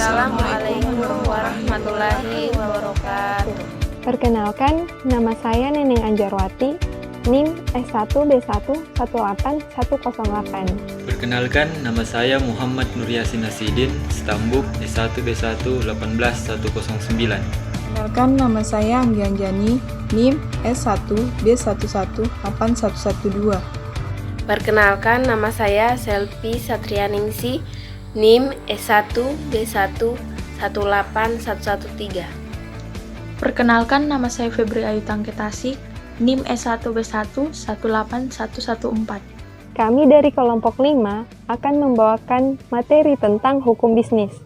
Assalamualaikum warahmatullahi wabarakatuh. Perkenalkan, nama saya Neneng Anjarwati, NIM S1B1181108. Perkenalkan, nama saya Muhammad Nur Yasin Hasidin, Stambuk S1B1181109. Perkenalkan, nama saya Anggi Anjani, NIM S1B1181112. Perkenalkan, nama saya Selvi Satrianingsi, NIM S1B1181113. Perkenalkan, nama saya Febri Ayu Tangketasi, NIM S1B1181114. Kami dari kelompok 5 akan membawakan materi tentang hukum bisnis.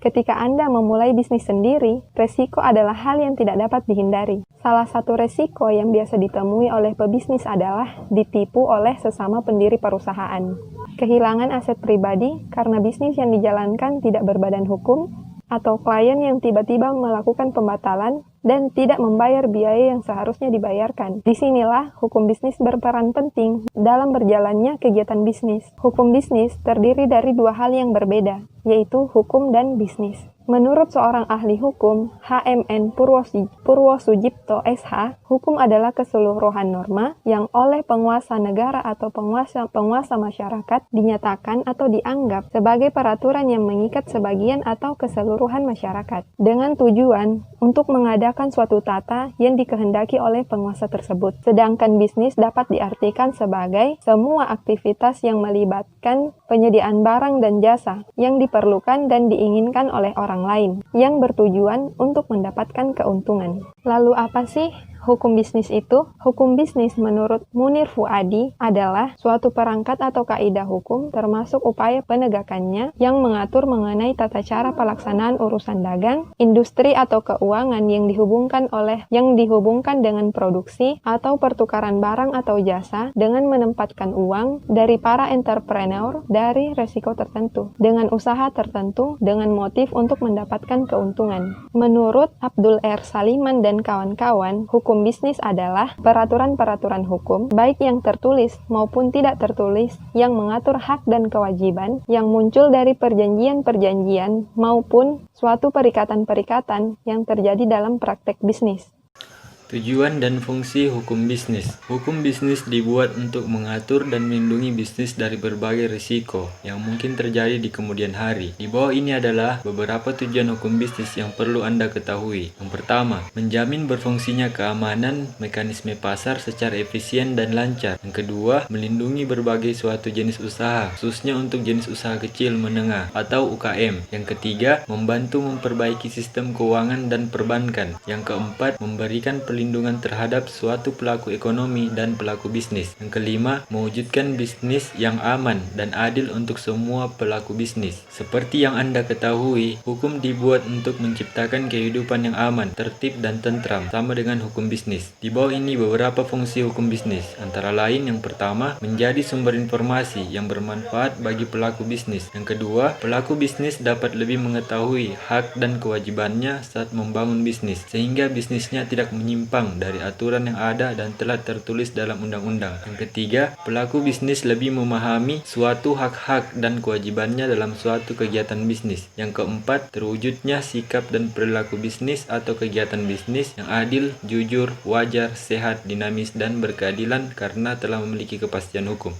Ketika Anda memulai bisnis sendiri, resiko adalah hal yang tidak dapat dihindari. Salah satu resiko yang biasa ditemui oleh pebisnis adalah ditipu oleh sesama pendiri perusahaan. Kehilangan aset pribadi karena bisnis yang dijalankan tidak berbadan hukum, atau klien yang tiba-tiba melakukan pembatalan dan tidak membayar biaya yang seharusnya dibayarkan. Disinilah hukum bisnis berperan penting dalam berjalannya kegiatan bisnis. Hukum bisnis terdiri dari dua hal yang berbeda, yaitu hukum dan bisnis. Menurut seorang ahli hukum, HMN Purwosujipto SH, hukum adalah keseluruhan norma yang oleh penguasa negara atau penguasa masyarakat dinyatakan atau dianggap sebagai peraturan yang mengikat sebagian atau keseluruhan masyarakat, dengan tujuan untuk mengadakan suatu tata yang dikehendaki oleh penguasa tersebut. Sedangkan bisnis dapat diartikan sebagai semua aktivitas yang melibatkan penyediaan barang dan jasa yang diperlukan dan diinginkan oleh orang lain yang bertujuan untuk mendapatkan keuntungan. Lalu apa sih hukum bisnis itu? Hukum bisnis menurut Munir Fuadi adalah suatu perangkat atau kaidah hukum termasuk upaya penegakannya yang mengatur mengenai tata cara pelaksanaan urusan dagang, industri atau keuangan yang dihubungkan dengan produksi atau pertukaran barang atau jasa dengan menempatkan uang dari para entrepreneur dari resiko tertentu dengan usaha tertentu dengan motif untuk mendapatkan keuntungan. Menurut Abdul R. Saliman dan kawan-kawan, hukum bisnis adalah peraturan-peraturan hukum, baik yang tertulis maupun tidak tertulis, yang mengatur hak dan kewajiban yang muncul dari perjanjian-perjanjian maupun suatu perikatan-perikatan yang terjadi dalam praktek bisnis. Tujuan dan fungsi hukum bisnis. Hukum bisnis dibuat untuk mengatur dan melindungi bisnis dari berbagai risiko yang mungkin terjadi di kemudian hari. Di bawah ini adalah beberapa tujuan hukum bisnis yang perlu Anda ketahui. Yang pertama, menjamin berfungsinya keamanan mekanisme pasar secara efisien dan lancar. Yang kedua, melindungi berbagai suatu jenis usaha, khususnya untuk jenis usaha kecil menengah atau UKM. Yang ketiga, membantu memperbaiki sistem keuangan dan perbankan. Yang keempat, memberikan perlindungan terhadap suatu pelaku ekonomi dan pelaku bisnis. Yang kelima, mewujudkan bisnis yang aman dan adil untuk semua pelaku bisnis. Seperti yang Anda ketahui, hukum dibuat untuk menciptakan kehidupan yang aman, tertib dan tentram, sama dengan hukum bisnis. Di bawah ini beberapa fungsi hukum bisnis, antara lain yang pertama, menjadi sumber informasi yang bermanfaat bagi pelaku bisnis. Yang kedua, pelaku bisnis dapat lebih mengetahui hak dan kewajibannya saat membangun bisnis, sehingga bisnisnya tidak menyimpang dari aturan yang ada dan telah tertulis dalam undang-undang. Yang ketiga, pelaku bisnis lebih memahami suatu hak-hak dan kewajibannya dalam suatu kegiatan bisnis. Yang keempat, terwujudnya sikap dan perilaku bisnis atau kegiatan bisnis yang adil, jujur, wajar, sehat, dinamis, dan berkeadilan karena telah memiliki kepastian hukum.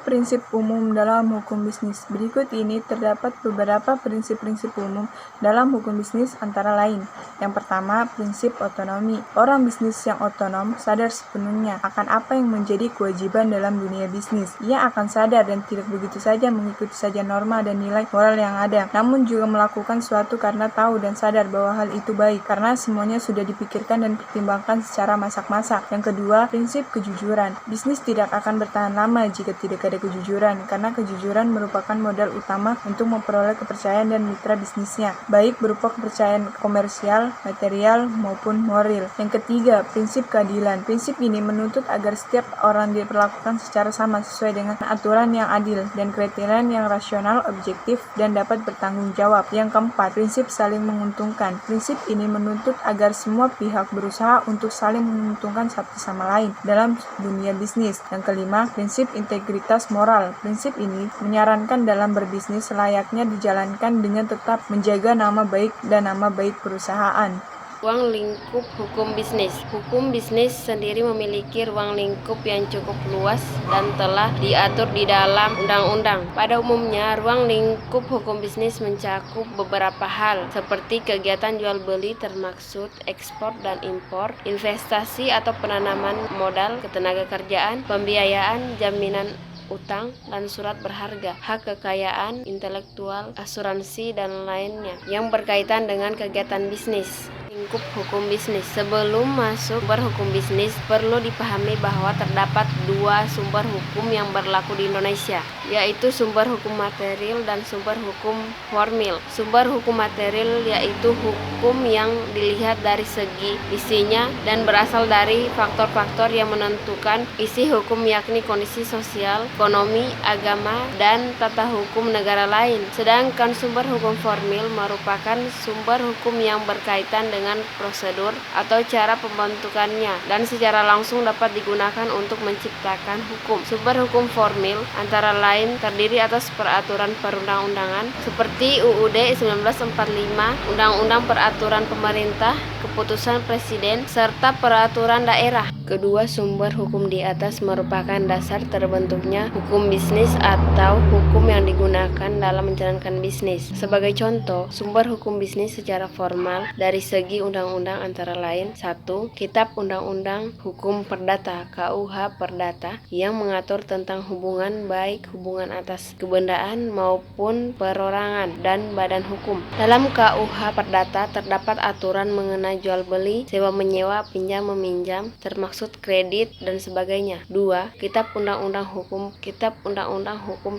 Prinsip umum dalam hukum bisnis. Berikut ini terdapat beberapa prinsip-prinsip umum dalam hukum bisnis antara lain. Yang pertama, prinsip otonomi. Orang bisnis yang otonom sadar sepenuhnya akan apa yang menjadi kewajiban dalam dunia bisnis. Ia akan sadar dan tidak begitu saja mengikuti saja norma dan nilai moral yang ada, namun juga melakukan suatu karena tahu dan sadar bahwa hal itu baik, karena semuanya sudah dipikirkan dan dipertimbangkan secara masak-masak. Yang kedua, prinsip kejujuran. Bisnis tidak akan bertahan lama jika tidak ada kejujuran, karena kejujuran merupakan modal utama untuk memperoleh kepercayaan dan mitra bisnisnya, baik berupa kepercayaan komersial, material, maupun moral. Yang ketiga, prinsip keadilan. Prinsip ini menuntut agar setiap orang diperlakukan secara sama sesuai dengan aturan yang adil dan kriteria yang rasional, objektif, dan dapat bertanggung jawab. Yang keempat, prinsip saling menguntungkan. Prinsip ini menuntut agar semua pihak berusaha untuk saling menguntungkan satu sama lain dalam dunia bisnis. Yang kelima, prinsip integritas asas moral. Prinsip ini menyarankan dalam berbisnis layaknya dijalankan dengan tetap menjaga nama baik dan nama baik perusahaan. Ruang lingkup hukum bisnis. Hukum bisnis sendiri memiliki ruang lingkup yang cukup luas dan telah diatur di dalam undang-undang. Pada umumnya, ruang lingkup hukum bisnis mencakup beberapa hal, seperti kegiatan jual beli termaksud ekspor dan impor, investasi atau penanaman modal, ketenagakerjaan, pembiayaan, jaminan utang dan surat berharga, hak kekayaan intelektual, asuransi, dan lainnya yang berkaitan dengan kegiatan bisnis. Lingkup hukum bisnis. Sebelum masuk sumber hukum bisnis, perlu dipahami bahwa terdapat dua sumber hukum yang berlaku di Indonesia, yaitu sumber hukum material dan sumber hukum formil. Sumber hukum material yaitu hukum yang dilihat dari segi isinya dan berasal dari faktor-faktor yang menentukan isi hukum, yakni kondisi sosial, ekonomi, agama, dan tata hukum negara lain. Sedangkan sumber hukum formil merupakan sumber hukum yang berkaitan dengan prosedur atau cara pembentukannya dan secara langsung dapat digunakan untuk menciptakan hukum. Sumber hukum formil antara lain terdiri atas peraturan perundang-undangan seperti UUD 1945, Undang-Undang Peraturan Pemerintah, keputusan Presiden, serta peraturan daerah. Kedua sumber hukum di atas merupakan dasar terbentuknya hukum bisnis atau hukum yang digunakan dalam menjalankan bisnis. Sebagai contoh, sumber hukum bisnis secara formal dari segi undang-undang antara lain: 1. Kitab Undang-Undang Hukum Perdata (KUH Perdata) yang mengatur tentang hubungan baik hubungan atas kebendaan maupun perorangan dan badan hukum. Dalam KUH Perdata terdapat aturan mengenai jual beli, sewa menyewa, pinjam meminjam, termaksud kredit dan sebagainya. 2. Kitab Undang-Undang Hukum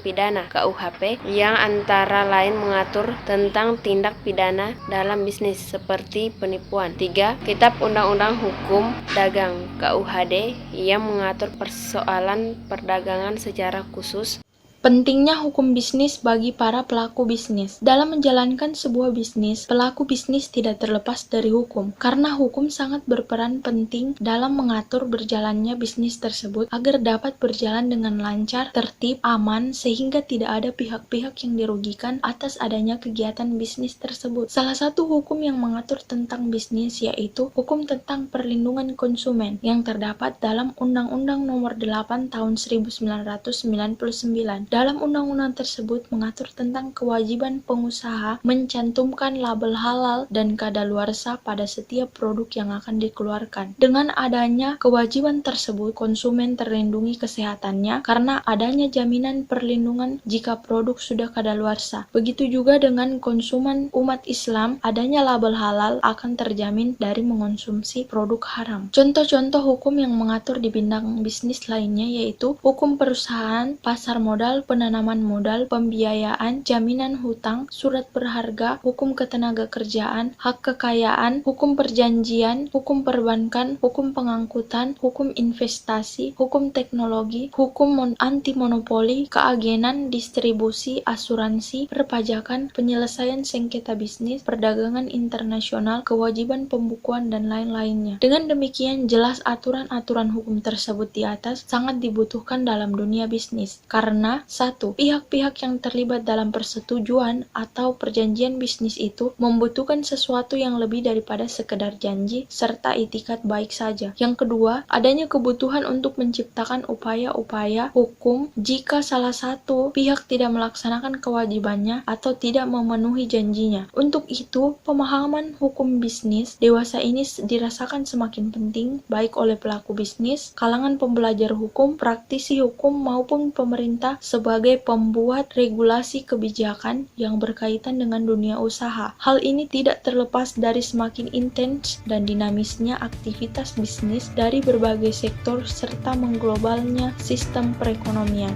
Pidana (KUHP) yang antara lain mengatur tentang tindak pidana dalam bisnis seperti penipuan. 3. Kitab Undang-Undang Hukum Dagang (KUHD) yang mengatur persoalan perdagangan secara khusus. Pentingnya hukum bisnis bagi para pelaku bisnis. Dalam menjalankan sebuah bisnis, pelaku bisnis tidak terlepas dari hukum, karena hukum sangat berperan penting dalam mengatur berjalannya bisnis tersebut agar dapat berjalan dengan lancar, tertib, aman, sehingga tidak ada pihak-pihak yang dirugikan atas adanya kegiatan bisnis tersebut. Salah satu hukum yang mengatur tentang bisnis yaitu hukum tentang perlindungan konsumen yang terdapat dalam Undang-Undang Nomor 8 Tahun 1999. Dalam undang-undang tersebut mengatur tentang kewajiban pengusaha mencantumkan label halal dan kadaluarsa pada setiap produk yang akan dikeluarkan. Dengan adanya kewajiban tersebut, konsumen terlindungi kesehatannya karena adanya jaminan perlindungan jika produk sudah kadaluarsa. Begitu juga dengan konsumen umat Islam, adanya label halal akan terjamin dari mengonsumsi produk haram. Contoh-contoh hukum yang mengatur di bidang bisnis lainnya yaitu hukum perusahaan, pasar modal, penanaman modal, pembiayaan, jaminan hutang, surat berharga, hukum ketenagakerjaan, hak kekayaan, hukum perjanjian, hukum perbankan, hukum pengangkutan, hukum investasi, hukum teknologi, hukum anti monopoli, keagenan, distribusi, asuransi, perpajakan, penyelesaian sengketa bisnis, perdagangan internasional, kewajiban pembukuan, dan lain-lainnya. Dengan demikian, jelas aturan-aturan hukum tersebut di atas sangat dibutuhkan dalam dunia bisnis, karena 1. Pihak-pihak yang terlibat dalam persetujuan atau perjanjian bisnis itu membutuhkan sesuatu yang lebih daripada sekedar janji serta itikat baik saja. Yang kedua, adanya kebutuhan untuk menciptakan upaya-upaya hukum jika salah satu pihak tidak melaksanakan kewajibannya atau tidak memenuhi janjinya. Untuk itu, pemahaman hukum bisnis dewasa ini dirasakan semakin penting baik oleh pelaku bisnis, kalangan pembelajar hukum, praktisi hukum maupun pemerintah sebagai pembuat regulasi kebijakan yang berkaitan dengan dunia usaha. Hal ini tidak terlepas dari semakin intens dan dinamisnya aktivitas bisnis dari berbagai sektor serta mengglobalnya sistem perekonomian.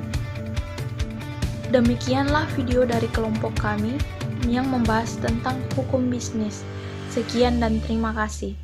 Demikianlah video dari kelompok kami yang membahas tentang hukum bisnis. Sekian dan terima kasih.